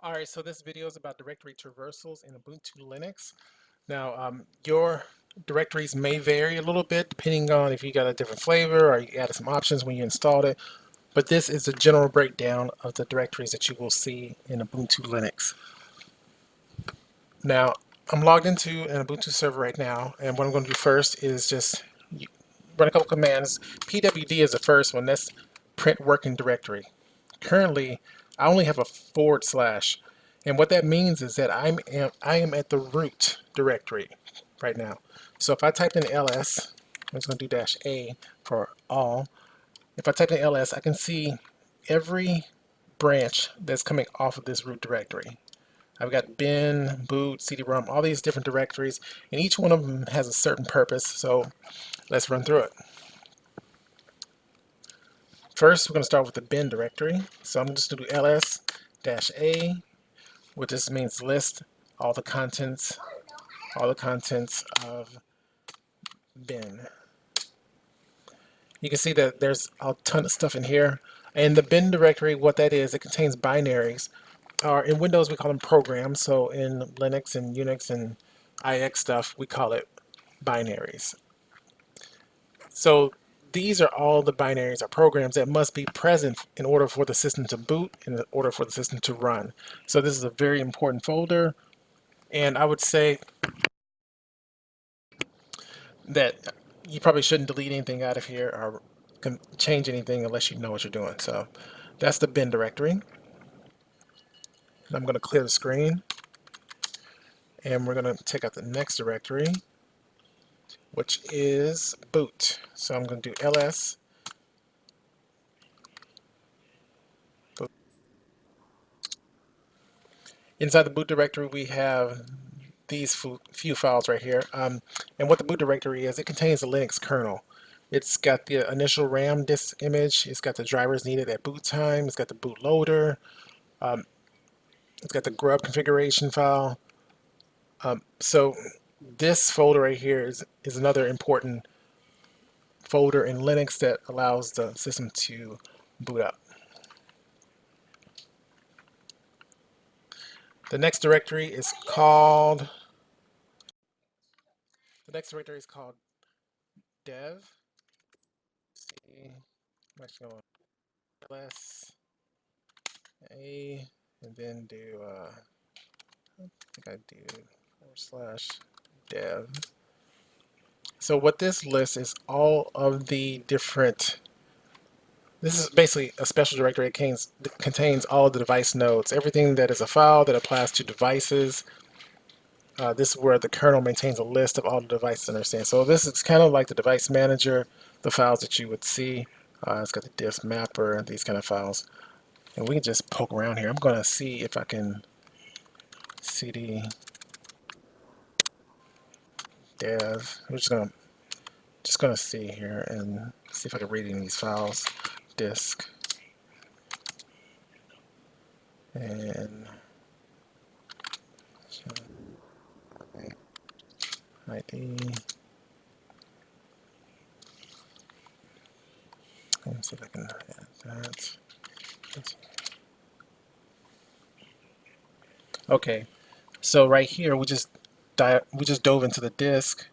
Alright, so this video is about directory traversals in Ubuntu Linux. Now, your directories may vary a little bit depending on if you got a different flavor or you added some options when you installed it, but this is a general breakdown of the directories that you will see in Ubuntu Linux. Now, I'm logged into an Ubuntu server right now, and what I'm going to do first is just run a couple commands. pwd is the first one, that's print working directory. Currently, I only have a /, and what that means is that I am at the root directory right now. So if I type in ls, I'm just going to do -a for all. If I type in ls, I can see every branch that's coming off of this root directory. I've got bin, boot, cd-rom, all these different directories, and each one of them has a certain purpose. So let's run through it. First, we're going to start with the bin directory. So I'm just going to do ls-a, which just means list all the contents of bin. You can see that there's a ton of stuff in here. And the bin directory, what that is, it contains binaries. Or in Windows, we call them programs. So in Linux and Unix and IX stuff, we call it binaries. So these are all the binaries or programs that must be present in order for the system to boot, in order for the system to run. So this is a very important folder, and I would say that you probably shouldn't delete anything out of here or change anything unless you know what you're doing. So that's the bin directory. And I'm going to clear the screen, and we're going to take out the next directory, which is boot. So I'm going to do ls boot. Inside the boot directory, we have these few files right here. And what the boot directory is, it contains the Linux kernel. It's got the initial RAM disk image. It's got the drivers needed at boot time. It's got the bootloader. It's got the grub configuration file. So this folder right here is another important folder in Linux that allows the system to boot up. The next directory is called dev. See, I'm actually going ls a and then do I think I do /dev. So what this lists is all of the different. This is basically a special directory that contains all of the device nodes, everything that is a file that applies to devices. This is where the kernel maintains a list of all the devices understand. So this is kind of like the device manager, the files that you would see. It's got the disk mapper, these kind of files. And we can just poke around here. I'm going to see if I can cd dev. I'm just gonna see here and see if I can read any of these files. Disk and ID. Let me see if I can add that. Okay, so right here we just dove into the disk,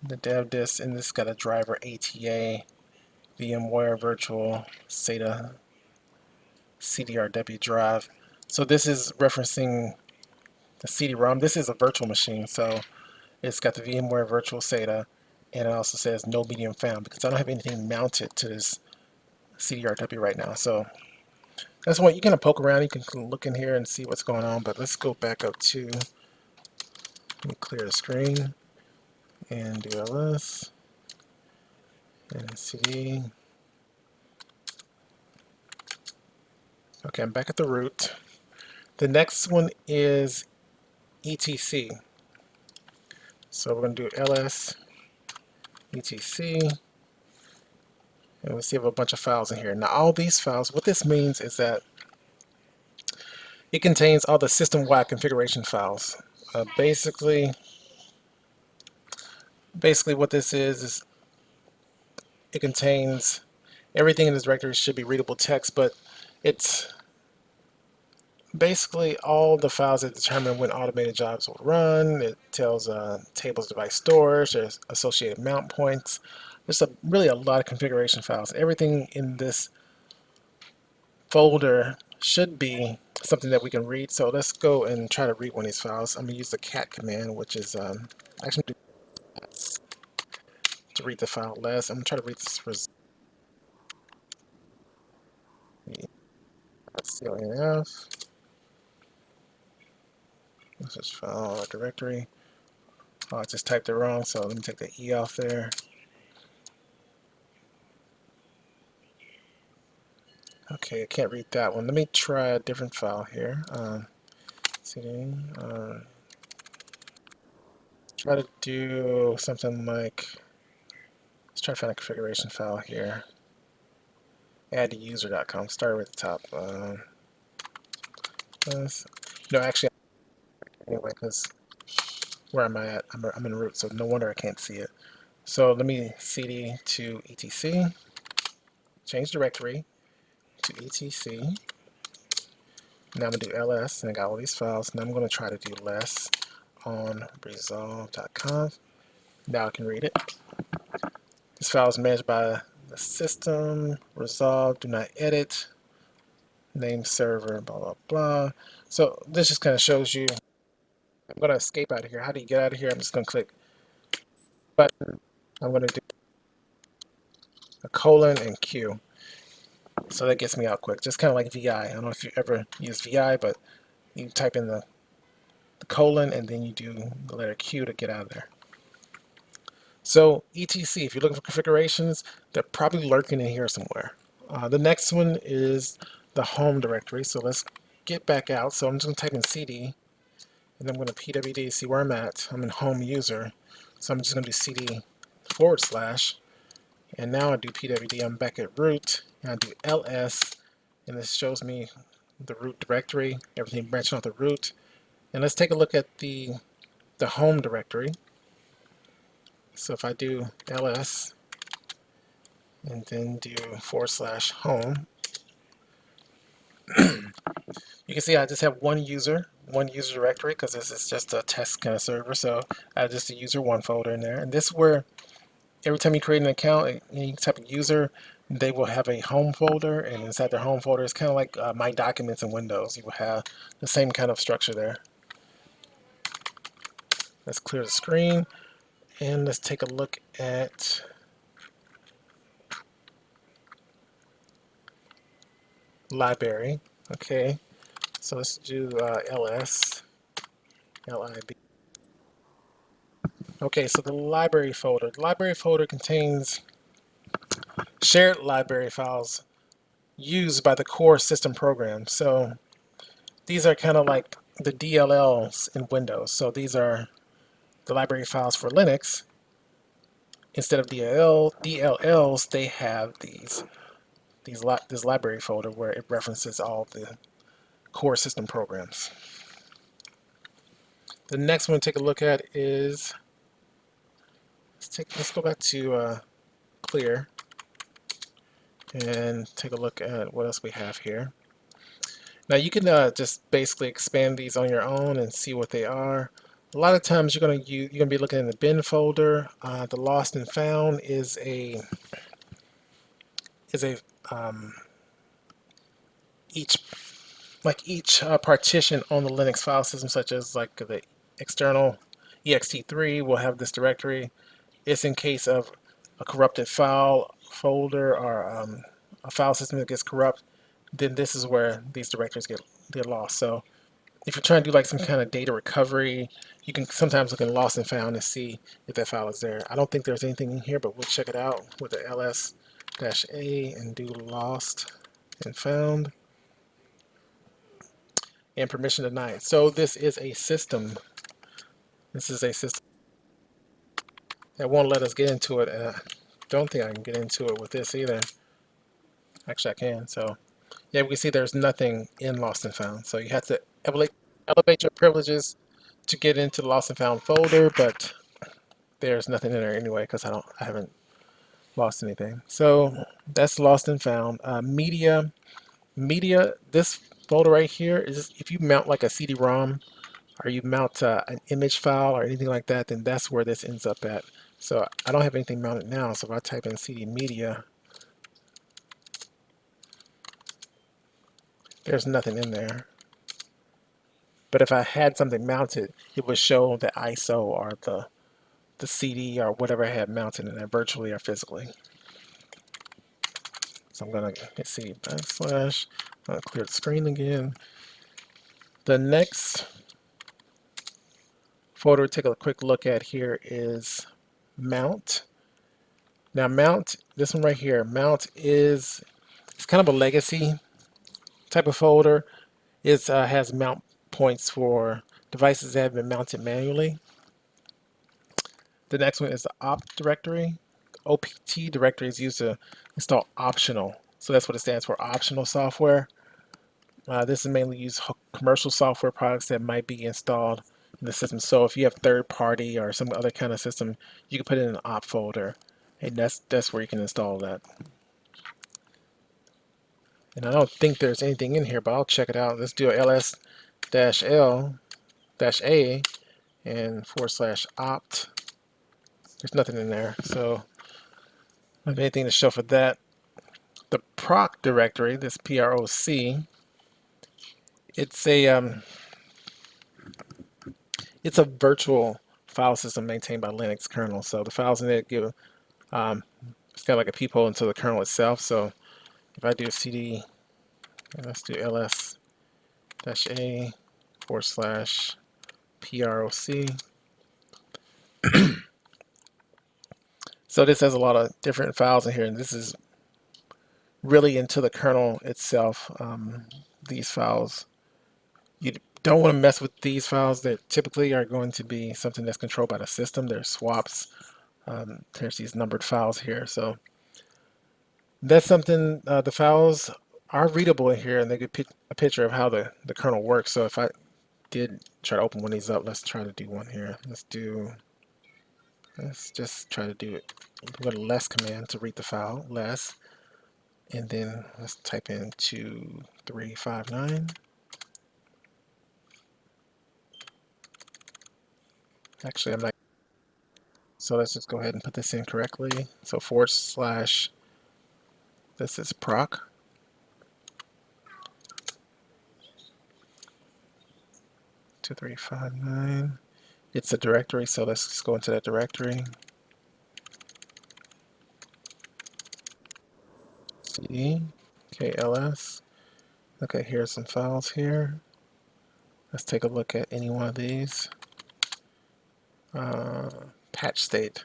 the dev disk, and this got a driver ATA, VMware Virtual SATA CDRW drive. So this is referencing the CD-ROM. This is a virtual machine, so it's got the VMware Virtual SATA, and it also says no medium found because I don't have anything mounted to this CDRW right now. So that's what you can poke around. You can look in here and see what's going on. But let's go back up to, let me clear the screen and do ls and cd. Okay, I'm back at the root. The next one is etc. So we're going to do ls etc. And we'll see if a bunch of files in here. Now all these files, what this means is that it contains all the system-wide configuration files. Basically what this is it contains everything in this directory should be readable text, but it's basically all the files that determine when automated jobs will run. It tells tables, device storage, there's associated mount points. There's really a lot of configuration files. Everything in this folder should be something that we can read. So let's go and try to read one of these files. I'm going to use the cat command, which is actually to read the file less. I'm going to try to read this for CLNF. This is file directory. Oh, I just typed it wrong, so let me take the E off there. Okay, I can't read that one. Let me try a different file here. CD, try to do something like, let's try to find a configuration file here. Add to user.com. Start with the top. No, actually, anyway, because where am I at? I'm in root, so no wonder I can't see it. So let me cd to etc, change directory to etc. Now I'm going to do ls, and I got all these files. Now I'm going to try to do less on resolve.conf. Now I can read it. This file is managed by the system, resolve, do not edit, name server, blah, blah, blah. So this just kind of shows you, I'm going to escape out of here. How do you get out of here? I'm just going to click button. I'm going to do a colon and Q. So that gets me out quick. Just kind of like VI. I don't know if you ever use VI, but you type in the colon and then you do the letter Q to get out of there. So etc, if you're looking for configurations, they're probably lurking in here somewhere. The next one is the home directory. So let's get back out. So I'm just going to type in cd, and I'm going to pwd, see where I'm at. I'm in home user. So I'm just going to do cd /, and now I do pwd, I'm back at root, and I do ls, and this shows me the root directory, everything branching off the root. And let's take a look at the home directory. So if I do ls and then do /home, you can see I just have one user directory because this is just a test kind of server. So I just a user one folder in there, and this is where every time you create an account, you type of user, they will have a home folder, and inside their home folder is kind of like My Documents in Windows. You will have the same kind of structure there. Let's clear the screen, and let's take a look at libary. Okay, so let's do ls lib. Okay, so the library folder. The library folder contains shared library files used by the core system program. So these are kind of like the DLLs in Windows. So these are the library files for Linux. Instead of DLLs, they have this library folder where it references all the core system programs. The next one to take a look at is, let's go back to clear and take a look at what else we have here. Now you can just basically expand these on your own and see what they are. A lot of times you're going to be looking in the bin folder. The lost and found is a each partition on the Linux file system, such as like the external ext3 will have this directory. It's in case of a corrupted file folder or a file system that gets corrupt, then this is where these directories get lost. So if you're trying to do like some kind of data recovery, you can sometimes look in lost and found and see if that file is there. I don't think there's anything in here, but we'll check it out with the ls-a and do lost and found and permission denied. So this is a system. This is a system that won't let us get into it. And I don't think I can get into it with this either. Actually, I can. So yeah, we can see there's nothing in lost and found. So you have to elevate your privileges to get into the lost and found folder, but there's nothing in there anyway because I haven't lost anything. So that's lost and found. Media. This folder right here is if you mount like a CD-ROM or you mount an image file or anything like that, then that's where this ends up at. So I don't have anything mounted now, so if I type in CD media, there's nothing in there. But if I had something mounted, it would show the ISO or the CD or whatever I had mounted in there, virtually or physically. So I'm going to hit C backslash, clear the screen again. The next folder to take a quick look at here is mount. Now mount, this one right here, mount it's kind of a legacy type of folder. It has mount points for devices that have been mounted manually. The next one is the opt directory. OPT directory is used to install optional. So that's what it stands for, optional software. This is mainly used commercial software products that might be installed in the system. So if you have third party or some other kind of system, you can put it in an opt folder, and that's where you can install that. And I don't think there's anything in here, but I'll check it out. Let's do a ls-l-a and /opt. There's nothing in there, so I don't have anything to show for that. The proc directory, this PROC, it's a virtual file system maintained by Linux kernel. So the files in it give it's got like a peephole into the kernel itself. So if I do cd, let's do ls-a /proc. So this has a lot of different files in here, and this is really into the kernel itself. These files, you don't want to mess with these files that typically are going to be something that's controlled by the system. They're swaps. There's these numbered files here. So that's something, the files are readable in here, and they give a picture of how the kernel works. So if I did try to open one of these up, let's try to do one here. Let's just try to do it. Go to less command to read the file, less, and then let's type in 2359. Actually, I'm not. So let's just go ahead and put this in correctly. So /, this is proc. Two, 3, 5, 9. It's a directory, so let's just go into that directory. CD, KLS. Okay, here's some files here. Let's take a look at any one of these. Patch state.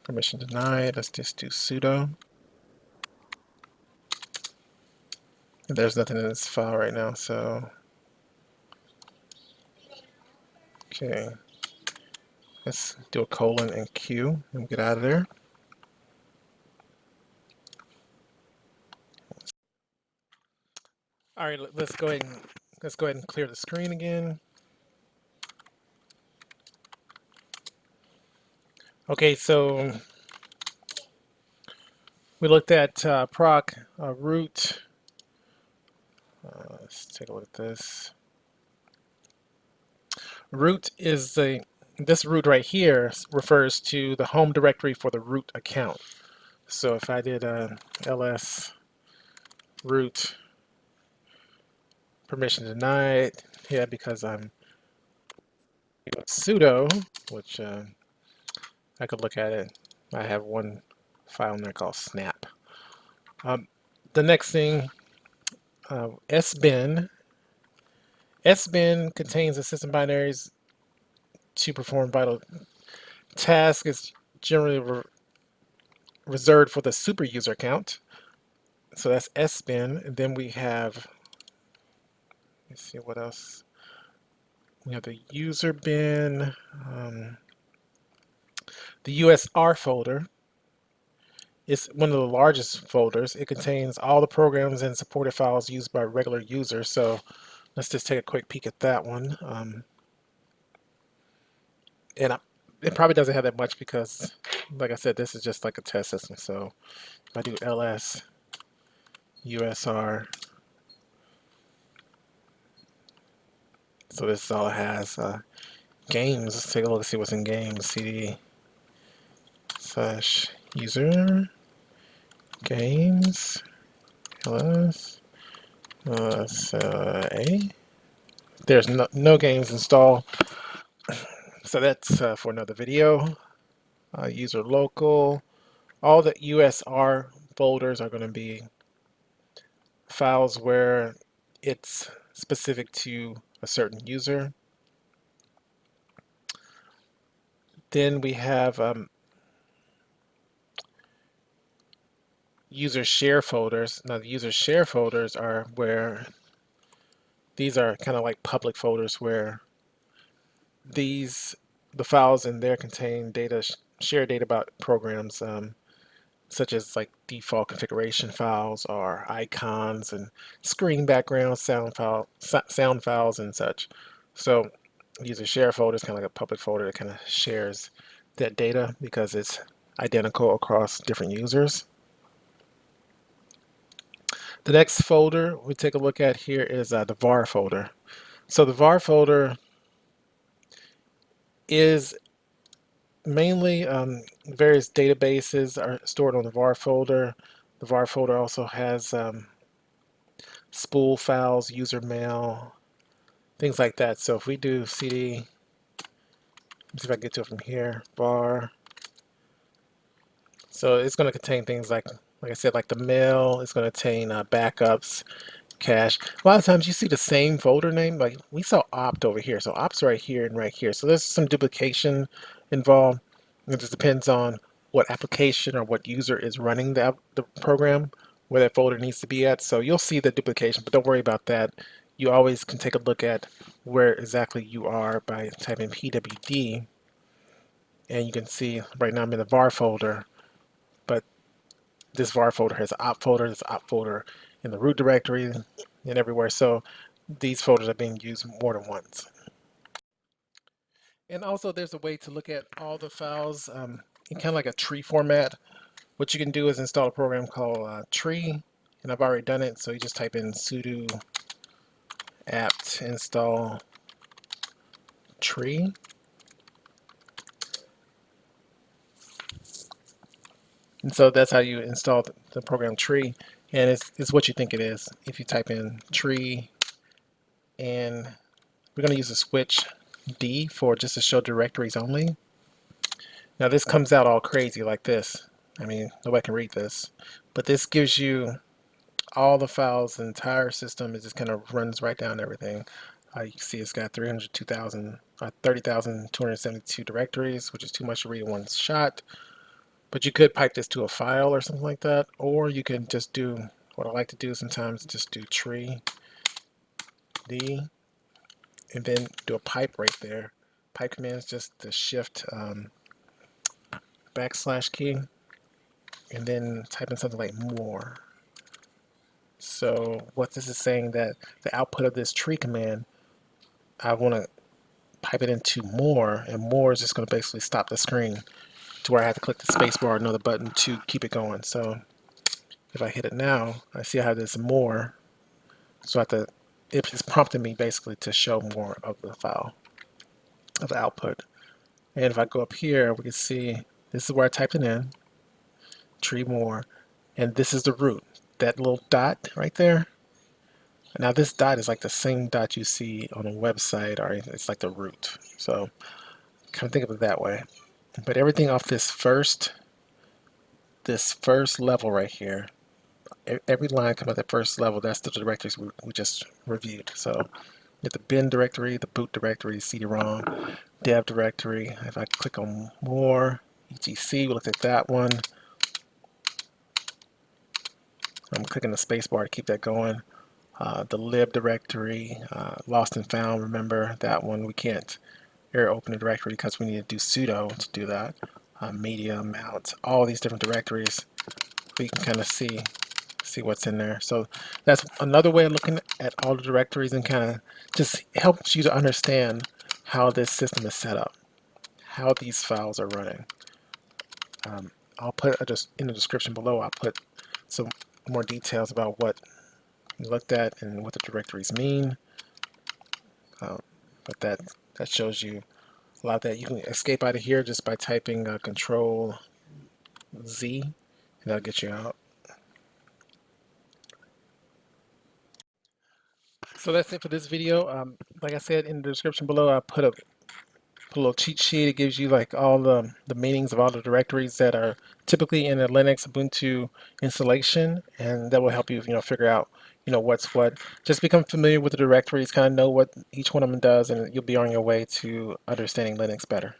Permission denied. Let's just do sudo. And there's nothing in this file right now, so okay. Let's do a colon and Q and get out of there. All right, let's go ahead and clear the screen again. Okay, so we looked at proc root. Let's take a look at this. Root is this root right here refers to the home directory for the root account. So if I did ls root permission denied, yeah, because I'm sudo, which I could look at it. I have one file in there called snap. The next thing, sbin. Sbin contains the system binaries to perform vital tasks. It's generally reserved for the super user account. So that's sbin. And then we have, let's see what else. We have the user bin, the USR folder. It's one of the largest folders. It contains all the programs and supported files used by regular users. So let's just take a quick peek at that one. It probably doesn't have that much because, like I said, this is just like a test system. So if I do ls usr So this all has games. Let's take a look and see what's in games. cd/user games ls a. There's no games installed, so that's for another video. User local. All the USR folders are going to be files where it's specific to a certain user. Then we have user share folders. Now the user share folders are where these are kind of like public folders where the files in there contain data, share data about programs, such as like default configuration files or icons and screen backgrounds, sound files and such. So user share folder is kind of like a public folder that kind of shares that data because it's identical across different users. The next folder we take a look at here is the var folder. So the var folder is mainly various databases are stored on the var folder. The var folder also has spool files, user mail, things like that. So if we do cd, let's see if I can get to it from here, var. So it's going to contain things like I said, like the mail. It's going to contain backups, cache. A lot of times you see the same folder name. Like we saw opt over here. So opt's right here and right here. So there's some duplication involved. It just depends on what application or what user is running the program, where that folder needs to be at. So you'll see the duplication, but don't worry about that. You always can take a look at where exactly you are by typing pwd. And you can see right now I'm in the var folder, but this var folder has an opt folder, this opt folder in the root directory and everywhere. So these folders are being used more than once. And also there's a way to look at all the files in kind of like a tree format. What you can do is install a program called tree, and I've already done it. So you just type in sudo apt install tree. And so that's how you install the program tree, and it's what you think it is. If you type in tree, and we're going to use a switch D for just to show directories only. Now this comes out all crazy like this. I mean, nobody can read this, but this gives you all the files, the entire system. It just kind of runs right down everything. You can see it's got 30,272 directories, which is too much to read in one shot. But you could pipe this to a file or something like that, or you can just do what I like to do sometimes, just do tree D and then do a pipe right there. Pipe command is just the shift backslash key, and then type in something like more. So what this is saying, that the output of this tree command, I want to pipe it into more, and more is just going to basically stop the screen to where I have to click the space bar or another button to keep it going. So if I hit it now, I see I have this more. So it's prompting me basically to show more of the file, of the output. And if I go up here, we can see this is where I typed it in, tree more, and this is the root. That little dot right there. Now this dot is like the same dot you see on a website, or it's like the root. So kind of think of it that way. But everything off this first level right here, every line coming at the first level, that's the directories we just reviewed. So you have the bin directory, the boot directory, CD-ROM, dev directory. If I click on more, etc, we looked at that one. I'm clicking the space bar to keep that going. The lib directory, lost and found, remember that one, we can't error open the directory because we need to do sudo to do that. Media, mount, all these different directories, we can kind of see what's in there. So that's another way of looking at all the directories, and kind of just helps you to understand how this system is set up, how these files are running. I'll put just in the description below, I'll put some more details about what we looked at and what the directories mean. But that shows you a lot that you can escape out of here just by typing Control Z, and that'll get you out. So that's it for this video. Like I said in the description below, I put a little cheat sheet. It gives you like all the meanings of all the directories that are typically in a Linux Ubuntu installation, and that will help you, figure out, what's what. Just become familiar with the directories, kind of know what each one of them does, and you'll be on your way to understanding Linux better.